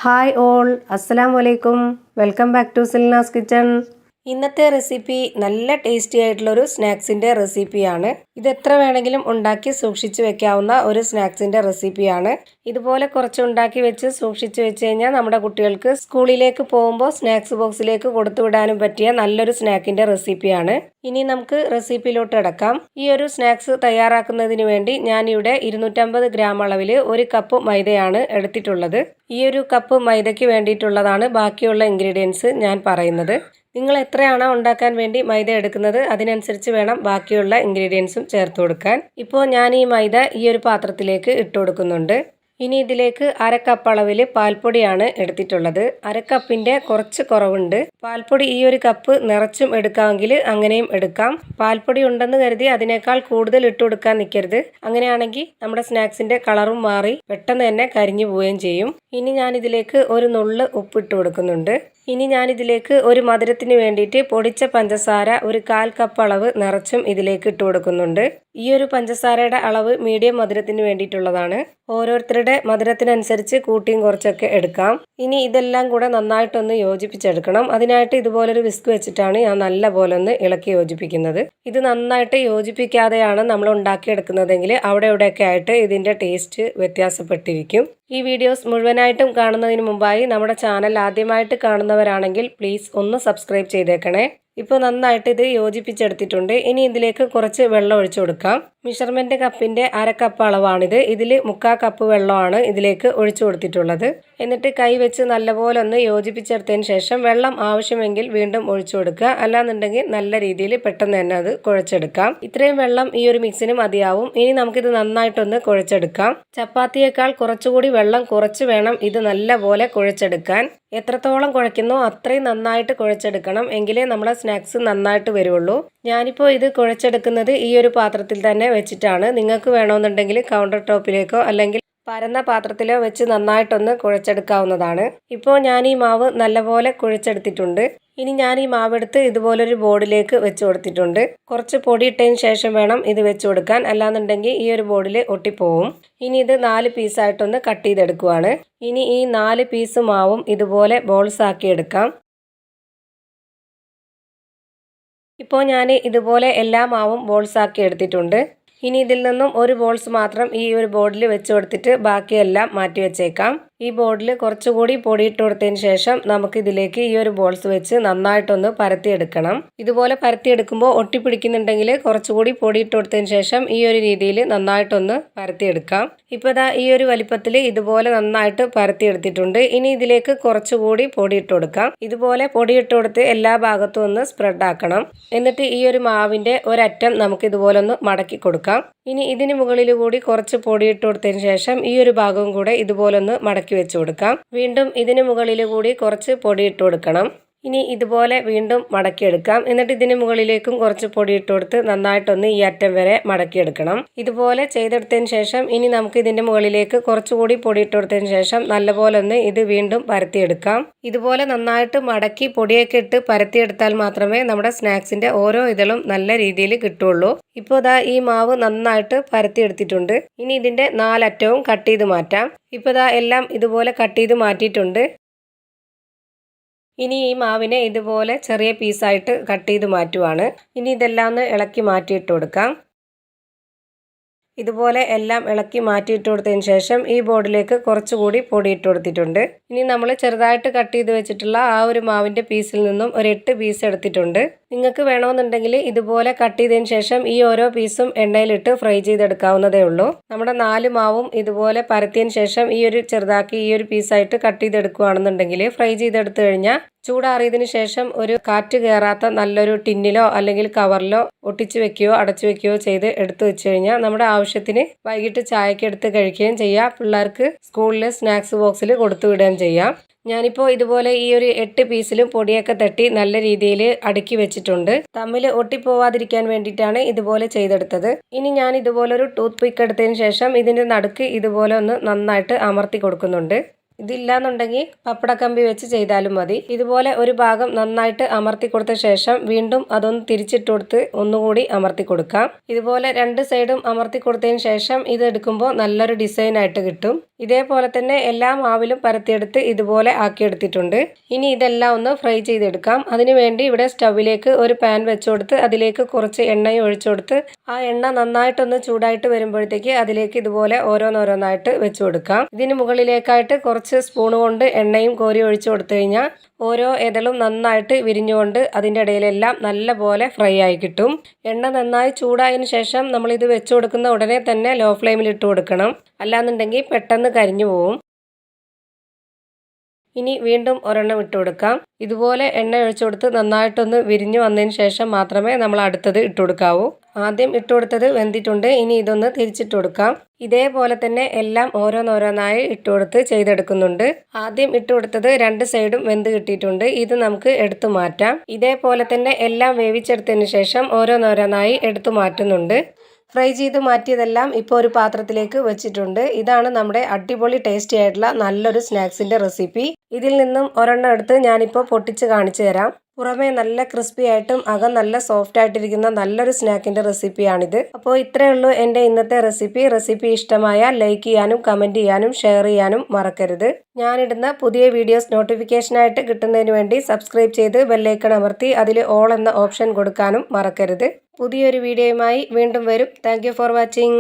Hi all, അസ്സലാമു അലൈക്കും. Welcome back to Silnas kitchen. ഇന്നത്തെ റെസിപ്പി നല്ല ടേസ്റ്റി ആയിട്ടുള്ളൊരു സ്നാക്സിൻ്റെ റെസിപ്പിയാണ്. ഇത് എത്ര വേണമെങ്കിലും ഉണ്ടാക്കി സൂക്ഷിച്ച് വെക്കാവുന്ന ഒരു സ്നാക്സിൻ്റെ റെസിപ്പിയാണ്. ഇതുപോലെ കുറച്ച് ഉണ്ടാക്കി വെച്ച് സൂക്ഷിച്ച് വെച്ച് കഴിഞ്ഞാൽ നമ്മുടെ കുട്ടികൾക്ക് സ്കൂളിലേക്ക് പോകുമ്പോൾ സ്നാക്സ് ബോക്സിലേക്ക് കൊടുത്തു വിടാനും പറ്റിയ നല്ലൊരു സ്നാക്കിൻ്റെ റെസിപ്പിയാണ്. ഇനി നമുക്ക് റെസിപ്പിയിലോട്ട് കിടക്കാം. ഈ ഒരു സ്നാക്സ് തയ്യാറാക്കുന്നതിന് വേണ്ടി ഞാനിവിടെ 250 ഗ്രാം അളവിൽ 1 കപ്പ് മൈദയാണ് എടുത്തിട്ടുള്ളത്. ഈ ഒരു കപ്പ് മൈദയ്ക്ക് വേണ്ടിയിട്ടുള്ളതാണ് ബാക്കിയുള്ള ഇൻഗ്രീഡിയൻസ് ഞാൻ പറയുന്നത്. നിങ്ങൾ എത്രയാണോ ഉണ്ടാക്കാൻ വേണ്ടി മൈദ എടുക്കുന്നത് അതിനനുസരിച്ച് വേണം ബാക്കിയുള്ള ഇൻഗ്രീഡിയൻസും ചേർത്ത് കൊടുക്കാൻ. ഇപ്പോൾ ഞാൻ ഈ മൈദ ഈ ഒരു പാത്രത്തിലേക്ക് ഇട്ട് കൊടുക്കുന്നുണ്ട്. ഇനി ഇതിലേക്ക് 1/2 കപ്പ് അളവിൽ പാൽപ്പൊടിയാണ് എടുത്തിട്ടുള്ളത്. 1/2 കപ്പിൻ്റെ കുറച്ച് കുറവുണ്ട്. പാൽപ്പൊടി ഈ ഒരു കപ്പ് നിറച്ചും എടുക്കാമെങ്കിൽ അങ്ങനെയും എടുക്കാം. പാൽപ്പൊടി ഉണ്ടെന്ന് കരുതി അതിനേക്കാൾ കൂടുതൽ ഇട്ട് കൊടുക്കാൻ നിൽക്കരുത്. അങ്ങനെയാണെങ്കിൽ നമ്മുടെ സ്നാക്സിൻ്റെ കളറും മാറി പെട്ടെന്ന് തന്നെ കരിഞ്ഞു പോവുകയും ചെയ്യും. ഇനി ഞാനിതിലേക്ക് ഒരു നുള്ള് ഉപ്പിട്ട് കൊടുക്കുന്നുണ്ട്. ഇനി ഞാനിതിലേക്ക് ഒരു മധുരത്തിന് വേണ്ടിയിട്ട് പൊടിച്ച പഞ്ചസാര 1/4 കപ്പ് അളവ് നിറച്ചും ഇതിലേക്ക് ഇട്ട് കൊടുക്കുന്നുണ്ട്. ഈ ഒരു പഞ്ചസാരയുടെ അളവ് മീഡിയം മധുരത്തിന് വേണ്ടിയിട്ടുള്ളതാണ്. ഓരോരുത്തരുടെ മധുരത്തിനനുസരിച്ച് കൂട്ടിയും കുറച്ചൊക്കെ എടുക്കാം. ഇനി ഇതെല്ലാം കൂടെ നന്നായിട്ടൊന്ന് യോജിപ്പിച്ചെടുക്കണം. അതിനായിട്ട് ഇതുപോലൊരു വിസ്ക് വെച്ചിട്ടാണ് ഞാൻ നല്ല പോലെ ഒന്ന് ഇളക്കി യോജിപ്പിക്കുന്നത്. ഇത് നന്നായിട്ട് യോജിപ്പിക്കാതെയാണ് നമ്മൾ ഉണ്ടാക്കിയെടുക്കുന്നതെങ്കിൽ അവിടെ ഇവിടെയൊക്കെ ആയിട്ട് ഇതിൻ്റെ ടേസ്റ്റ് വ്യത്യാസപ്പെട്ടിരിക്കും. ഈ വീഡിയോസ് മുഴുവനായിട്ടും കാണുന്നതിന് മുമ്പായി നമ്മുടെ ചാനൽ ആദ്യമായിട്ട് കാണുന്നവരാണെങ്കിൽ പ്ലീസ് ഒന്ന് സബ്സ്ക്രൈബ് ചെയ്തേക്കണേ. ഇപ്പോൾ നന്നായിട്ട് ഇത് യോജിപ്പിച്ചെടുത്തിട്ടുണ്ട്. ഇനി ഇതിലേക്ക് കുറച്ച് വെള്ളം ഒഴിച്ചു കൊടുക്കാം. മെഷർമെൻറ്റ് കപ്പിൻ്റെ 1/2 കപ്പ് അളവാണിത്. ഇതിൽ 3/4 കപ്പ് വെള്ളമാണ് ഇതിലേക്ക് ഒഴിച്ചു കൊടുത്തിട്ടുള്ളത്. എന്നിട്ട് കൈ വെച്ച് നല്ലപോലെ ഒന്ന് യോജിപ്പിച്ചെടുത്തതിന് ശേഷം വെള്ളം ആവശ്യമെങ്കിൽ വീണ്ടും ഒഴിച്ചു കൊടുക്കുക. അല്ലാന്നുണ്ടെങ്കിൽ നല്ല രീതിയിൽ പെട്ടെന്ന് തന്നെ അത് കുഴച്ചെടുക്കാം. ഇത്രയും വെള്ളം ഈ ഒരു മിക്സിന് മതിയാവും. ഇനി നമുക്കിത് നന്നായിട്ടൊന്ന് കുഴച്ചെടുക്കാം. ചപ്പാത്തിയേക്കാൾ കുറച്ചുകൂടി വെള്ളം കുറച്ച് വേണം ഇത് നല്ലപോലെ കുഴച്ചെടുക്കാൻ. എത്രത്തോളം കുഴയ്ക്കുന്നോ അത്രയും നന്നായിട്ട് കുഴച്ചെടുക്കണം. എങ്കിലേ നമ്മളെ സ്നാക്സ് നന്നായിട്ട് വരുള്ളൂ. ഞാനിപ്പോൾ ഇത് കുഴച്ചെടുക്കുന്നത് ഈ ഒരു പാത്രത്തിൽ തന്നെ വെച്ചിട്ടാണ്. നിങ്ങൾക്ക് വേണമെന്നുണ്ടെങ്കിൽ കൗണ്ടർ ടോപ്പിലേക്കോ അല്ലെങ്കിൽ പരന്ന പാത്രത്തിലോ വെച്ച് നന്നായിട്ടൊന്ന് കുഴച്ചെടുക്കാവുന്നതാണ്. ഇപ്പോൾ ഞാൻ ഈ മാവ് നല്ലപോലെ കുഴച്ചെടുത്തിട്ടുണ്ട്. ഇനി ഞാൻ ഈ മാവെടുത്ത് ഇതുപോലൊരു ബോർഡിലേക്ക് വെച്ച് കൊടുത്തിട്ടുണ്ട്. കുറച്ച് പൊടി ഇട്ടതിന് ശേഷം വേണം ഇത് വെച്ച് കൊടുക്കാൻ. അല്ലാന്നുണ്ടെങ്കിൽ ഈ ഒരു ബോർഡിൽ ഒട്ടിപ്പോവും. ഇനി ഇത് 4 പീസായിട്ടൊന്ന് കട്ട് ചെയ്തെടുക്കുവാണ്. ഇനി ഈ 4 പീസ് മാവും ഇതുപോലെ ബോൾസ് ആക്കി എടുക്കാം. ഇപ്പോൾ ഞാൻ ഇതുപോലെ എല്ലാ മാവും ബോൾസ് ആക്കി എടുത്തിട്ടുണ്ട്. ഇനി ഇതിൽ നിന്നും ഒരു ബോൾസ് മാത്രം ഈ ഒരു ബോർഡിൽ വെച്ച് കൊടുത്തിട്ട് ബാക്കിയെല്ലാം മാറ്റി വെച്ചേക്കാം. ഈ ബോർഡിൽ കുറച്ചുകൂടി പൊടിയിട്ട് കൊടുത്തതിന് ശേഷം നമുക്ക് ഇതിലേക്ക് ഈ ഒരു ബോൾസ് വെച്ച് നന്നായിട്ടൊന്ന് പരത്തിയെടുക്കണം. ഇതുപോലെ പരത്തിയെടുക്കുമ്പോൾ ഒട്ടിപ്പിടിക്കുന്നുണ്ടെങ്കിൽ കുറച്ചുകൂടി പൊടിയിട്ട് കൊടുത്തതിന് ശേഷം ഈ ഒരു രീതിയിൽ നന്നായിട്ടൊന്ന് പരത്തിയെടുക്കാം. ഇപ്പോൾ ഇതാ ഈ ഒരു വലിപ്പത്തിൽ ഇതുപോലെ നന്നായിട്ട് പരത്തിയെടുത്തിട്ടുണ്ട്. ഇനി ഇതിലേക്ക് കുറച്ചുകൂടി പൊടിയിട്ട് കൊടുക്കാം. ഇതുപോലെ പൊടിയിട്ട് കൊടുത്ത് എല്ലാ ഭാഗത്തും ഒന്ന് സ്പ്രെഡ് ആക്കണം. എന്നിട്ട് ഈ ഒരു മാവിൻ്റെ ഒരറ്റം നമുക്ക് ഇതുപോലെ ഒന്ന് മടക്കി കൊടുക്കാം. ഇനി ഇതിന് മുകളിൽ കൂടി കുറച്ച് പൊടിയിട്ട് കൊടുത്തതിന് ശേഷം ഈ ഒരു ഭാഗവും കൂടെ ഇതുപോലെ ഒന്ന് മടക്കി വെച്ച് കൊടുക്കാം. വീണ്ടും ഇതിന് മുകളിൽ കൂടി കുറച്ച് പൊടിയിട്ട് കൊടുക്കണം. ഇനി ഇതുപോലെ വീണ്ടും മടക്കിയെടുക്കാം. എന്നിട്ട് ഇതിന് മുകളിലേക്കും കുറച്ച് പൊടിയിട്ട് കൊടുത്ത് നന്നായിട്ടൊന്ന് ഈ അറ്റം വരെ മടക്കിയെടുക്കണം. ഇതുപോലെ ചെയ്തെടുത്തതിന് ശേഷം ഇനി നമുക്ക് ഇതിൻ്റെ മുകളിലേക്ക് കുറച്ചുകൂടി പൊടിയിട്ട് കൊടുത്തതിന് ശേഷം നല്ലപോലെ ഒന്ന് ഇത് വീണ്ടും പരത്തിയെടുക്കാം. ഇതുപോലെ നന്നായിട്ട് മടക്കി പൊടിയൊക്കെ ഇട്ട് പരത്തിയെടുത്താൽ മാത്രമേ നമ്മുടെ സ്നാക്സിൻ്റെ ഓരോ ഇതളും നല്ല രീതിയിൽ കിട്ടുള്ളൂ. ഇപ്പോൾ ഇതാ ഈ മാവ് നന്നായിട്ട് പരത്തിയെടുത്തിട്ടുണ്ട്. ഇനി ഇതിൻ്റെ 4 അറ്റവും കട്ട് ചെയ്ത് മാറ്റാം. ഇപ്പോൾ ഇതാ എല്ലാം ഇതുപോലെ കട്ട് ചെയ്ത് മാറ്റിയിട്ടുണ്ട്. ഇനി ഈ മാവിനെ ഇതുപോലെ ചെറിയ പീസായിട്ട് കട്ട് ചെയ്ത് മാറ്റുവാണ്. ഇനി ഇതെല്ലാം ഒന്ന് ഇളക്കി മാറ്റിയിട്ട് കൊടുക്കാം. ഇതുപോലെ എല്ലാം ഇളക്കി മാറ്റിയിട്ട് കൊടുത്തതിന് ശേഷം ഈ ബോർഡിലേക്ക് കുറച്ചുകൂടി പൊടിയിട്ട് കൊടുത്തിട്ടുണ്ട്. ഇനി നമ്മൾ ചെറുതായിട്ട് കട്ട് ചെയ്ത് വെച്ചിട്ടുള്ള ആ ഒരു മാവിൻ്റെ പീസിൽ നിന്നും ഒരു 8 പീസ് എടുത്തിട്ടുണ്ട്. നിങ്ങൾക്ക് വേണമെന്നുണ്ടെങ്കിൽ ഇതുപോലെ കട്ട് ചെയ്തതിന് ശേഷം ഈ ഓരോ പീസും എണ്ണയിലിട്ട് ഫ്രൈ ചെയ്തെടുക്കാവുന്നതേ ഉള്ളൂ. നമ്മുടെ 4 മാവും ഇതുപോലെ പരത്തിയതിന് ശേഷം ഈ ഒരു ചെറുതാക്കി ഈ ഒരു പീസായിട്ട് കട്ട് ചെയ്തെടുക്കുകയാണെന്നുണ്ടെങ്കിൽ ഫ്രൈ ചെയ്തെടുത്തു കഴിഞ്ഞാൽ ചൂടാറിയതിന് ശേഷം ഒരു കാറ്റ് കയറാത്ത നല്ലൊരു ടിന്നിലോ അല്ലെങ്കിൽ കവറിലോ ഒട്ടിച്ച് വെക്കുകയോ അടച്ചു വെക്കുകയോ ചെയ്ത് എടുത്തു വെച്ച് കഴിഞ്ഞാൽ നമ്മുടെ ആവശ്യത്തിന് വൈകിട്ട് ചായക്ക് എടുത്ത് കഴിക്കുകയും ചെയ്യാം. പിള്ളേർക്ക് സ്കൂളിൽ സ്നാക്സ് ബോക്സിൽ കൊടുത്തു വിടുകയും ചെയ്യാം. ഞാനിപ്പോൾ ഇതുപോലെ ഈ ഒരു 8 പീസിലും പൊടിയൊക്കെ തട്ടി നല്ല രീതിയിൽ അടുക്കി വെച്ചിട്ടുണ്ട്. തമ്മിൽ ഒട്ടിപ്പോവാതിരിക്കാൻ വേണ്ടിയിട്ടാണ് ഇതുപോലെ ചെയ്തെടുത്തത്. ഇനി ഞാൻ ഇതുപോലൊരു ടൂത്ത് പിക്ക് എടുത്തതിന് ശേഷം ഇതിൻ്റെ നടുക്ക് ഇതുപോലെ ഒന്ന് നന്നായിട്ട് അമർത്തി കൊടുക്കുന്നുണ്ട്. ഇതില്ലാന്നുണ്ടെങ്കിൽ പപ്പടക്കമ്പി വെച്ച് ചെയ്താലും മതി. ഇതുപോലെ ഒരു ഭാഗം നന്നായിട്ട് അമർത്തി കൊടുത്ത ശേഷം വീണ്ടും അതൊന്ന് തിരിച്ചിട്ട് കൊടുത്ത് ഒന്നുകൂടി അമർത്തി കൊടുക്കാം. ഇതുപോലെ രണ്ട് സൈഡും അമർത്തി കൊടുത്തതിന് ശേഷം ഇത് എടുക്കുമ്പോൾ നല്ലൊരു ഡിസൈൻ ആയിട്ട് കിട്ടും. ഇതേപോലെ തന്നെ എല്ലാ മാവിലും പരത്തിയെടുത്ത് ഇതുപോലെ ആക്കിയെടുത്തിട്ടുണ്ട്. ഇനി ഇതെല്ലാം ഒന്ന് ഫ്രൈ ചെയ്തെടുക്കാം. അതിനുവേണ്ടി ഇവിടെ സ്റ്റൗവിലേക്ക് ഒരു പാൻ വെച്ചു കൊടുത്ത് അതിലേക്ക് കുറച്ച് എണ്ണയും ഒഴിച്ചു കൊടുത്ത് ആ എണ്ണ നന്നായിട്ടൊന്ന് ചൂടായിട്ട് വരുമ്പോഴത്തേക്ക് അതിലേക്ക് ഇതുപോലെ ഓരോന്നോരോന്നായിട്ട് വെച്ചു കൊടുക്കാം. ഇതിന് മുകളിലേക്കായിട്ട് കുറച്ച് സ്പൂൺ കൊണ്ട് എണ്ണയും കോരി ഒഴിച്ചു കൊടുത്തു കഴിഞ്ഞാൽ ഓരോ ഇതളും നന്നായിട്ട് വിരിഞ്ഞുകൊണ്ട് അതിൻ്റെ ഇടയിലെല്ലാം നല്ല പോലെ ഫ്രൈ ആയി കിട്ടും. എണ്ണ നന്നായി ചൂടായതിനു ശേഷം നമ്മളിത് വെച്ചു കൊടുക്കുന്ന ഉടനെ തന്നെ ലോ ഫ്ലെയിമിൽ ഇട്ട് കൊടുക്കണം. അല്ലാന്നുണ്ടെങ്കിൽ പെട്ടെന്ന് കരിഞ്ഞു പോവും. ഇനി വീണ്ടും ഒരെണ്ണം ഇട്ട് കൊടുക്കാം. ഇതുപോലെ എണ്ണ ഒഴിച്ചു കൊടുത്ത് നന്നായിട്ടൊന്ന് വിരിഞ്ഞു വന്നതിന് ശേഷം മാത്രമേ നമ്മൾ അടുത്തത് ഇട്ട് കൊടുക്കാവൂ. ആദ്യം ഇട്ട് കൊടുത്തത് വെന്തിട്ടുണ്ട്. ഇനി ഇതൊന്ന് തിരിച്ചിട്ട് കൊടുക്കാം. ഇതേപോലെ തന്നെ എല്ലാം ഓരോന്നോരോന്നായി ഇട്ട് കൊടുത്ത് ചെയ്തെടുക്കുന്നുണ്ട്. ആദ്യം ഇട്ട് കൊടുത്തത് രണ്ട് സൈഡും വെന്ത് കിട്ടിയിട്ടുണ്ട്. ഇത് നമുക്ക് എടുത്തു മാറ്റാം. ഇതേപോലെ തന്നെ എല്ലാം വേവിച്ചെടുത്തതിന് ശേഷം ഓരോന്നോരോന്നായി എടുത്തു മാറ്റുന്നുണ്ട്. ഫ്രൈ ചെയ്ത് മാറ്റിയതെല്ലാം ഇപ്പോൾ ഒരു പാത്രത്തിലേക്ക് വെച്ചിട്ടുണ്ട്. ഇതാണ് നമ്മുടെ അടിപൊളി ടേസ്റ്റി ആയിട്ടുള്ള നല്ലൊരു സ്നാക്സിൻ്റെ റെസിപ്പി. ഇതിൽ നിന്നും ഒരെണ്ണം എടുത്ത് ഞാനിപ്പോൾ പൊട്ടിച്ച് കാണിച്ചു തരാം. പുറമേ നല്ല ക്രിസ്പി ആയിട്ടും അകം നല്ല സോഫ്റ്റ് ആയിട്ടിരിക്കുന്ന നല്ലൊരു സ്നാക്കിൻ്റെ റെസിപ്പിയാണിത്. അപ്പോൾ ഇത്രയേ ഉള്ളൂ എൻ്റെ ഇന്നത്തെ റെസിപ്പി ഇഷ്ടമായാൽ ലൈക്ക് ചെയ്യാനും കമൻറ്റ് ചെയ്യാനും ഷെയർ ചെയ്യാനും മറക്കരുത്. ഞാനിടുന്ന പുതിയ വീഡിയോസ് നോട്ടിഫിക്കേഷനായിട്ട് കിട്ടുന്നതിന് വേണ്ടി സബ്സ്ക്രൈബ് ചെയ്ത് ബെല്ലൈക്കൺ അമർത്തി അതിൽ ഓൾ എന്ന ഓപ്ഷൻ കൊടുക്കാനും മറക്കരുത്. പുതിയൊരു വീഡിയോയുമായി വീണ്ടും വരും. Thank you for watching.